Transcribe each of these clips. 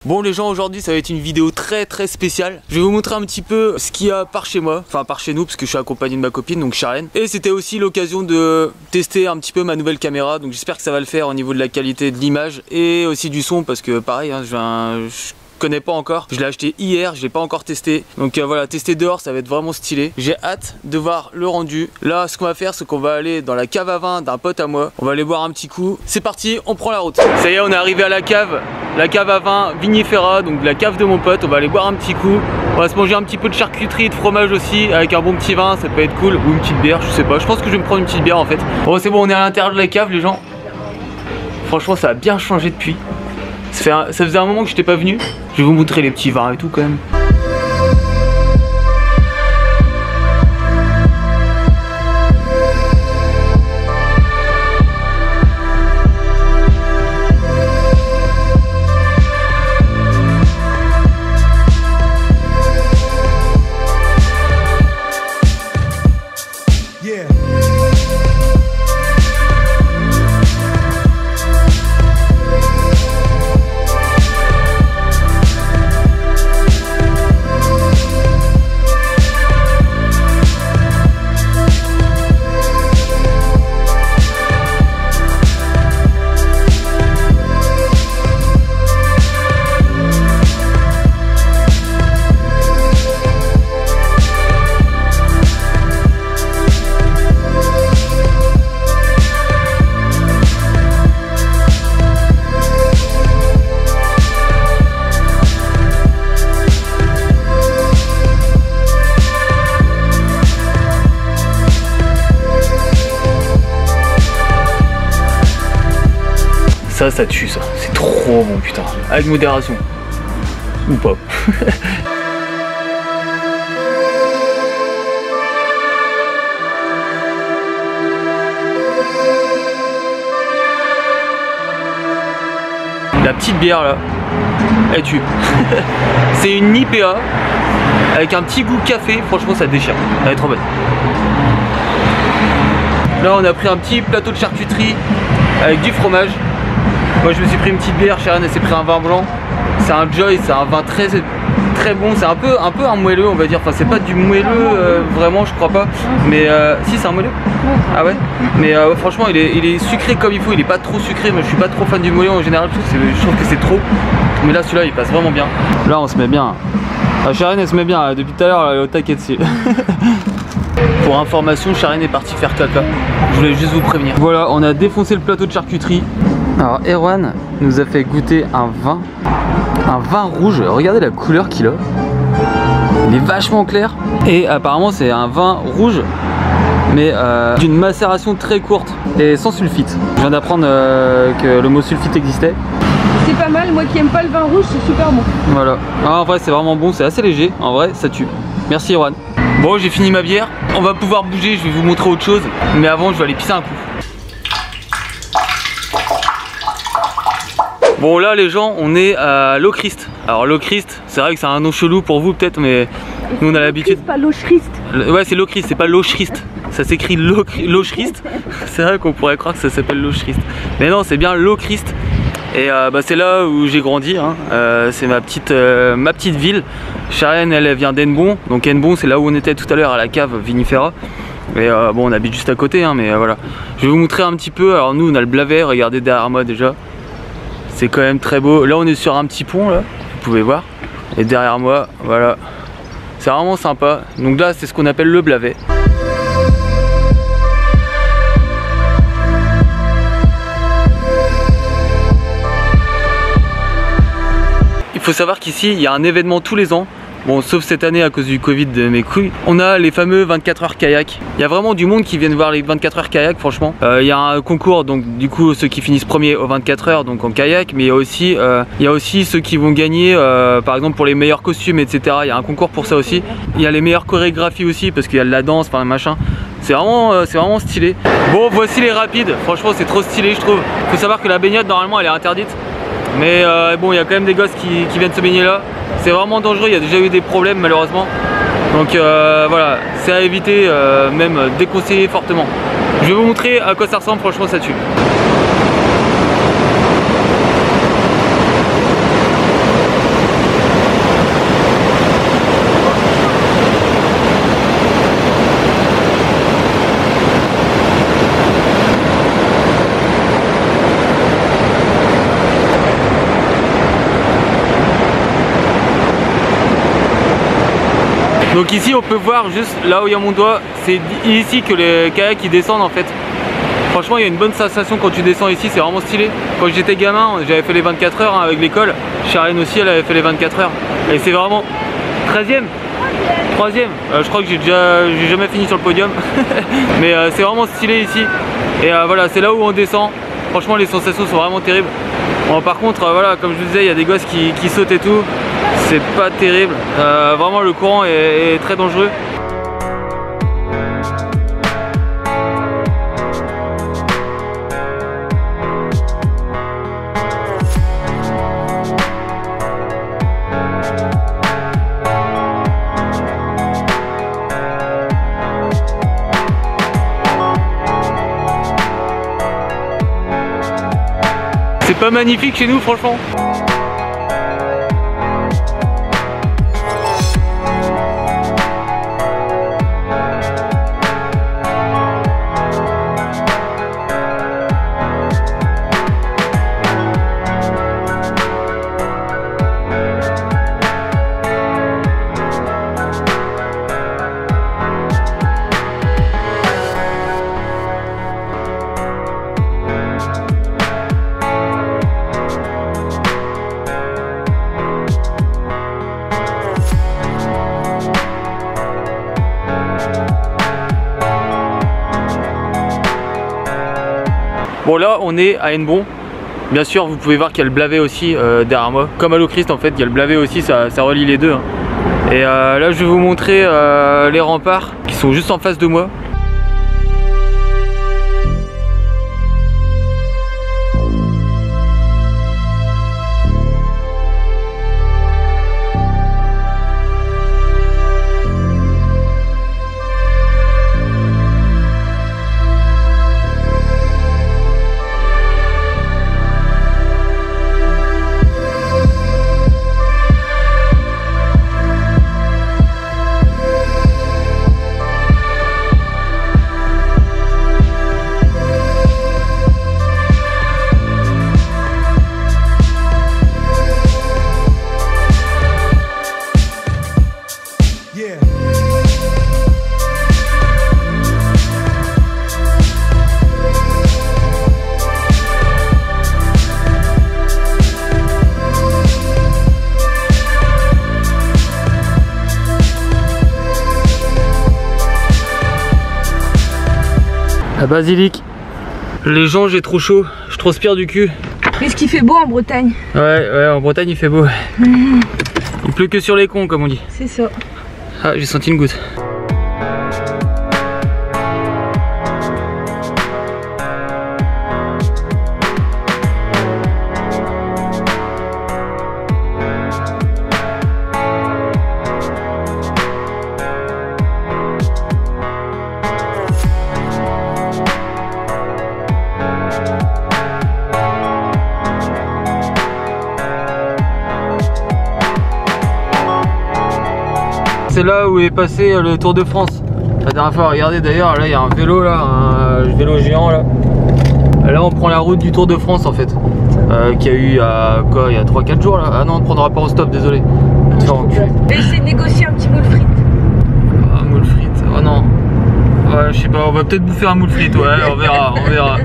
Bon les gens, aujourd'hui ça va être une vidéo très spéciale. Je vais vous montrer un petit peu ce qu'il y a par chez moi, enfin par chez nous parce que je suis accompagné de ma copine, donc Charlène. Et c'était aussi l'occasion de tester un petit peu ma nouvelle caméra, donc j'espère que ça va le faire au niveau de la qualité de l'image et aussi du son parce que pareil, hein, je connais pas encore, je l'ai acheté hier, je l'ai pas encore testé, donc voilà, tester dehors ça va être vraiment stylé. J'ai hâte de voir le rendu. Là ce qu'on va faire c'est qu'on va aller dans la cave à vin d'un pote à moi, on va aller boire un petit coup. C'est parti, on prend la route. Ça y est, on est arrivé à la cave à vin Vinifera, donc la cave de mon pote. On va aller boire un petit coup, on va se manger un petit peu de charcuterie, de fromage aussi, avec un bon petit vin, ça peut être cool, ou une petite bière, je sais pas, je pense que je vais me prendre une petite bière en fait. Bon c'est bon, on est à l'intérieur de la cave les gens. Franchement ça a bien changé depuis. Ça faisait un moment que je n'étais pas venu. Je vais vous montrer les petits vins et tout quand même. Ça tue ça, c'est trop bon putain. Avec modération. Ou pas. La petite bière là, elle tue. C'est une IPA avec un petit goût café, franchement ça déchire. Elle est trop bonne. Là on a pris un petit plateau de charcuterie avec du fromage. Moi je me suis pris une petite bière, Sharon elle s'est pris un vin blanc. C'est un Joy, c'est un vin très bon, c'est un peu un moelleux on va dire. Enfin c'est pas du moelleux vraiment je crois pas. Mais si c'est un moelleux. Ah ouais. Mais franchement il est sucré comme il faut, il est pas trop sucré. Moi je suis pas trop fan du moelleux en général, je trouve que c'est trop. Mais là celui-là il passe vraiment bien. Là on se met bien. Ah, Sharon elle se met bien, depuis tout à l'heure elle est au taquet dessus. Pour information, Sharon est partie faire caca. Je voulais juste vous prévenir. Voilà, on a défoncé le plateau de charcuterie. Alors Erwan nous a fait goûter un vin rouge. Regardez la couleur qu'il a. Il est vachement clair. Et apparemment c'est un vin rouge mais d'une macération très courte et sans sulfite. Je viens d'apprendre que le mot sulfite existait. C'est pas mal, moi qui aime pas le vin rouge, c'est super bon. Voilà, en vrai c'est vraiment bon, c'est assez léger, en vrai ça tue. Merci Erwan. Bon j'ai fini ma bière, on va pouvoir bouger, je vais vous montrer autre chose. Mais avant je vais aller pisser un coup. Bon là les gens on est à l'eau Christ. Alors l'eau Christ c'est vrai que c'est un nom chelou pour vous peut-être mais nous on a l'habitude. Pas l'eau Christ. Ouais c'est l'eau Christ, c'est pas l'eau Christ. Ça s'écrit l'eau Christ. C'est vrai qu'on pourrait croire que ça s'appelle l'eau Christ. Mais non c'est bien l'eau Christ. Et c'est là où j'ai grandi, hein. C'est ma petite ville. Charlène elle vient d'Hennebon. Donc Hennebon c'est là où on était tout à l'heure à la cave Vinifera. Et bon on habite juste à côté hein, mais voilà. Je vais vous montrer un petit peu. Alors nous on a le Blavet, regardez derrière moi déjà. C'est quand même très beau. Là on est sur un petit pont là, vous pouvez voir. Et derrière moi, voilà. C'est vraiment sympa. Donc là c'est ce qu'on appelle le Blavet. Il faut savoir qu'ici il y a un événement tous les ans. Bon, sauf cette année à cause du Covid de mes couilles. On a les fameux 24 heures kayak. Il y a vraiment du monde qui viennent voir les 24 heures kayak, franchement. Il y a un concours, donc du coup ceux qui finissent premier aux 24 heures, donc en kayak. Mais il y a aussi ceux qui vont gagner, par exemple pour les meilleurs costumes, etc. Il y a un concours pour ça aussi. Il y a les meilleures chorégraphies aussi, parce qu'il y a de la danse, enfin machin. C'est vraiment stylé. Bon, voici les rapides. Franchement, c'est trop stylé, je trouve. Faut savoir que la baignade, normalement, elle est interdite. Mais bon, il y a quand même des gosses qui viennent se baigner là. C'est vraiment dangereux, il y a déjà eu des problèmes malheureusement. Donc voilà, c'est à éviter, même déconseillé fortement. Je vais vous montrer à quoi ça ressemble, franchement ça tue. Donc ici on peut voir juste là où il y a mon doigt, c'est ici que les kayaks ils descendent en fait. Franchement il y a une bonne sensation quand tu descends ici, c'est vraiment stylé. Quand j'étais gamin j'avais fait les 24 heures hein, avec l'école. Charlène aussi elle avait fait les 24 heures. Et c'est vraiment 13e, 3e. Je crois que j'ai jamais fini sur le podium. Mais c'est vraiment stylé ici. Et voilà, c'est là où on descend. Franchement les sensations sont vraiment terribles. Bon, par contre voilà, comme je vous disais, il y a des gosses qui sautent et tout. C'est pas terrible. Vraiment le courant est très dangereux. C'est pas magnifique chez nous franchement. Bon là on est à Hennebont. Bien sûr vous pouvez voir qu'il y a le Blavet aussi derrière moi. Comme à l'Ochrist en fait, il y a le Blavet aussi, ça relie les deux hein. Et là je vais vous montrer les remparts qui sont juste en face de moi. La basilique. Les gens, j'ai trop chaud, je transpire du cul. Est-ce qu'il fait beau en Bretagne? Ouais, en Bretagne il fait beau. Il pleut que sur les cons comme on dit. C'est ça. Ah, j'ai senti une goutte. C'est là où est passé le Tour de France. La dernière fois, regardez d'ailleurs, là il y a un vélo là, un vélo géant là. Là on prend la route du Tour de France en fait. Qu'il y a eu il y a 3-4 jours là. Ah non, on ne prendra pas au stop, désolé. Je vais essayer de négocier un petit moule frite. Ah, moule frite, oh non. Ouais, je sais pas, on va peut-être bouffer un moule frite, ouais, on verra, on verra.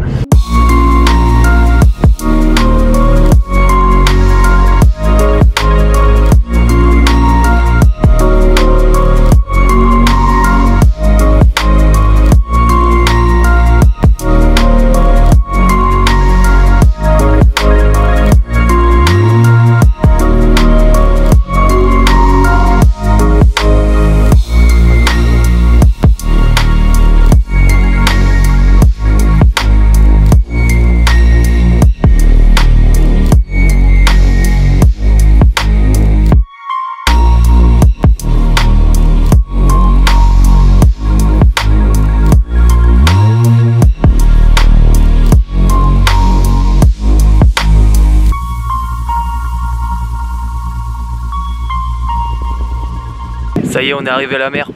Ça y est, on est arrivé à la mer.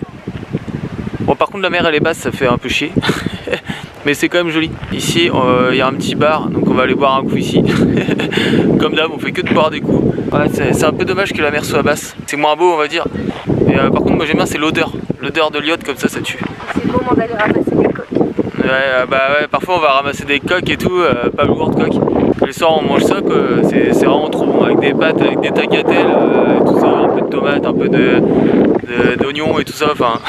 Bon, par contre la mer elle est basse, ça fait un peu chier. Mais c'est quand même joli. Ici il y a un petit bar, donc on va aller boire un coup ici. Comme d'hab, on fait que de boire des coups. Ouais, c'est un peu dommage que la mer soit basse. C'est moins beau on va dire. Et Et par contre moi j'aime bien c'est l'odeur de l'iode comme ça tue. C'est le moment d'aller ramasser des coques. Ouais, bah ouais, parfois on va ramasser des coques et tout, pas lourdes coques. Le soir on mange ça quoi, c'est vraiment trop bon avec des pâtes, avec des tagliatelles, tout ça, un peu de tomates, un peu d'oignons et tout ça, enfin.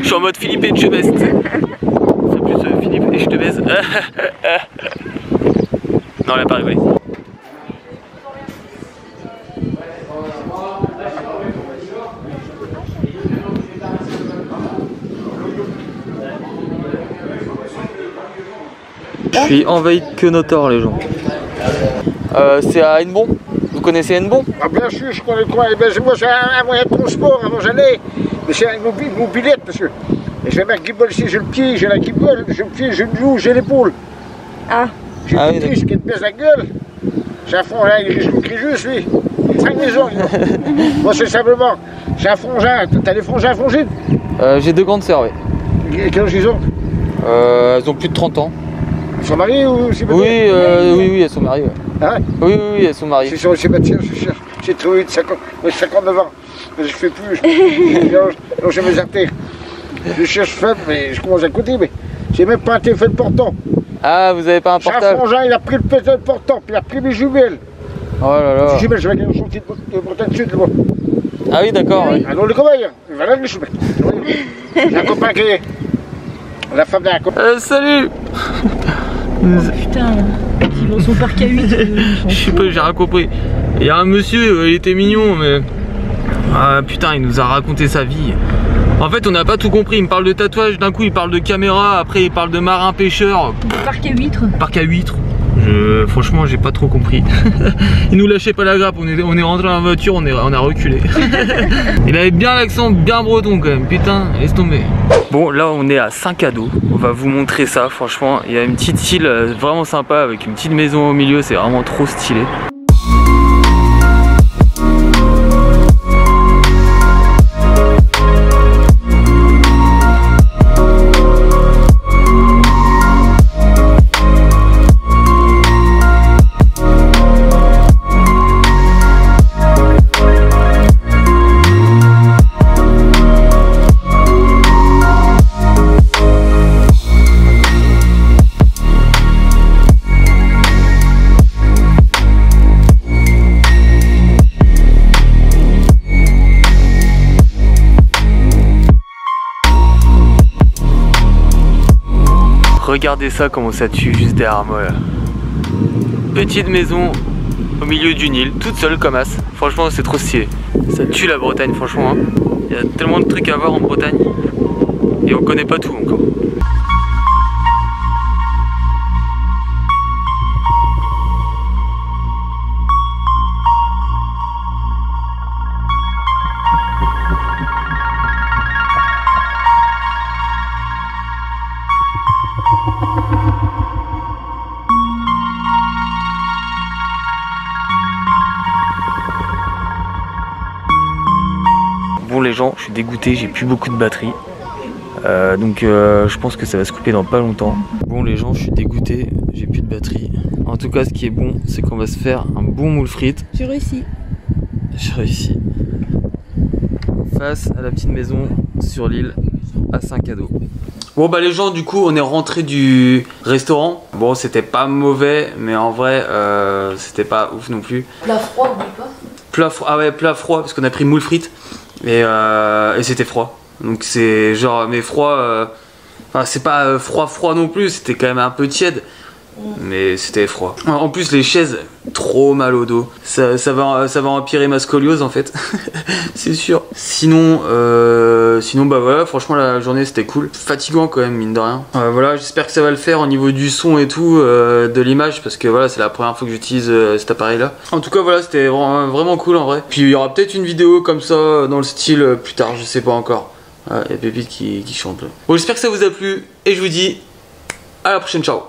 Je suis en mode Philippe et je baise. C'est plus Philippe et je te baise. Non, elle a pas rigolé. Je suis envahi de quenotor les gens. C'est à Hennebon. Vous connaissez Hennebon? Ah bien sûr, je connais le coin. Moi j'ai un moyen de transport avant j'allais. Mais c'est une mobilette parce que j'ai ma guibole ici, j'ai le pied, j'ai la guibole, j'ai le pied, j'ai le genou, j'ai l'épaule. Ah. J'ai le pied, qui te baisse la gueule. J'ai un frangin, il est jusqu'au Crijus lui. 5 maisons. Moi c'est simplement, j'ai un frangin. T'as des frangins frangines? J'ai 2 grandes sœurs, oui. Et quel âge ils ont? Elles ont plus de 30 ans. Ils sont mariés ou c'est Oui, oui, elles sont mariées. Ouais. Hein? Oui, elles sont mariées. C'est sur le Sébastien, je suis sûr. J'ai trouvé de 59 ans. Mais je fais plus. Non, j'ai mes artères. Je cherche femme, mais je commence à côté, mais j'ai même pas un téléphone portant. Ah, vous avez pas un portable? J'ai un frangin, il a pris le téléphone portant, puis il a pris mes jumelles. Oh là là. Les jumelles, je vais gagner un chantier de Bretagne Sud, là-bas. Ah oui, d'accord. Oui. Alors le copain, voilà les jumelles. J'ai un copain qui est la femme d'un copain. Salut. Oh, putain, ils vont son parc à 8. Je sais pas, j'ai rien compris. Il y a un monsieur, il était mignon, mais... Ah putain, il nous a raconté sa vie. En fait, on n'a pas tout compris. Il me parle de tatouage, d'un coup il parle de caméra, après il parle de marin pêcheur. Parc à huîtres. Parc à huîtres. Franchement, j'ai pas trop compris. Il nous lâchait pas la grappe, on est rentré dans la voiture, on a reculé. Il avait bien l'accent, bien breton quand même, putain, laisse tomber. Bon, là on est à Saint-Cado, on va vous montrer ça, franchement. Il y a une petite île vraiment sympa avec une petite maison au milieu, c'est vraiment trop stylé. Regardez ça comment ça tue juste derrière moi là. Petite maison au milieu d'une île, toute seule comme as. Franchement c'est trop stylé. Ça tue la Bretagne franchement. Hein. Il y a tellement de trucs à voir en Bretagne. Et on connaît pas tout encore. Bon les gens, je suis dégoûté, j'ai plus beaucoup de batterie. Donc je pense que ça va se couper dans pas longtemps. Bon les gens, je suis dégoûté, j'ai plus de batterie. En tout cas ce qui est bon, c'est qu'on va se faire un bon moule frites. J'ai réussi. J'ai réussi. Face à la petite maison sur l'île à Saint-Cado. Bon bah les gens, du coup on est rentré du restaurant. Bon c'était pas mauvais, mais en vrai c'était pas ouf non plus. Plat froid, oublie pas. Plat froid, ah ouais, plat froid parce qu'on a pris moule frites et c'était froid. Donc c'est genre, mais froid, enfin c'est pas froid non plus, c'était quand même un peu tiède. Mais c'était froid. En plus les chaises, trop mal au dos. Ça va empirer ma scoliose en fait. C'est sûr. Sinon bah voilà, franchement la journée c'était cool. Fatigant quand même mine de rien. Voilà, j'espère que ça va le faire au niveau du son et tout, de l'image, parce que voilà c'est la première fois que j'utilise cet appareil là. En tout cas voilà, c'était vraiment cool en vrai. Puis il y aura peut-être une vidéo comme ça dans le style plus tard, je sais pas encore. Il y a Pépite qui chante. Bon j'espère que ça vous a plu et je vous dis à la prochaine, ciao.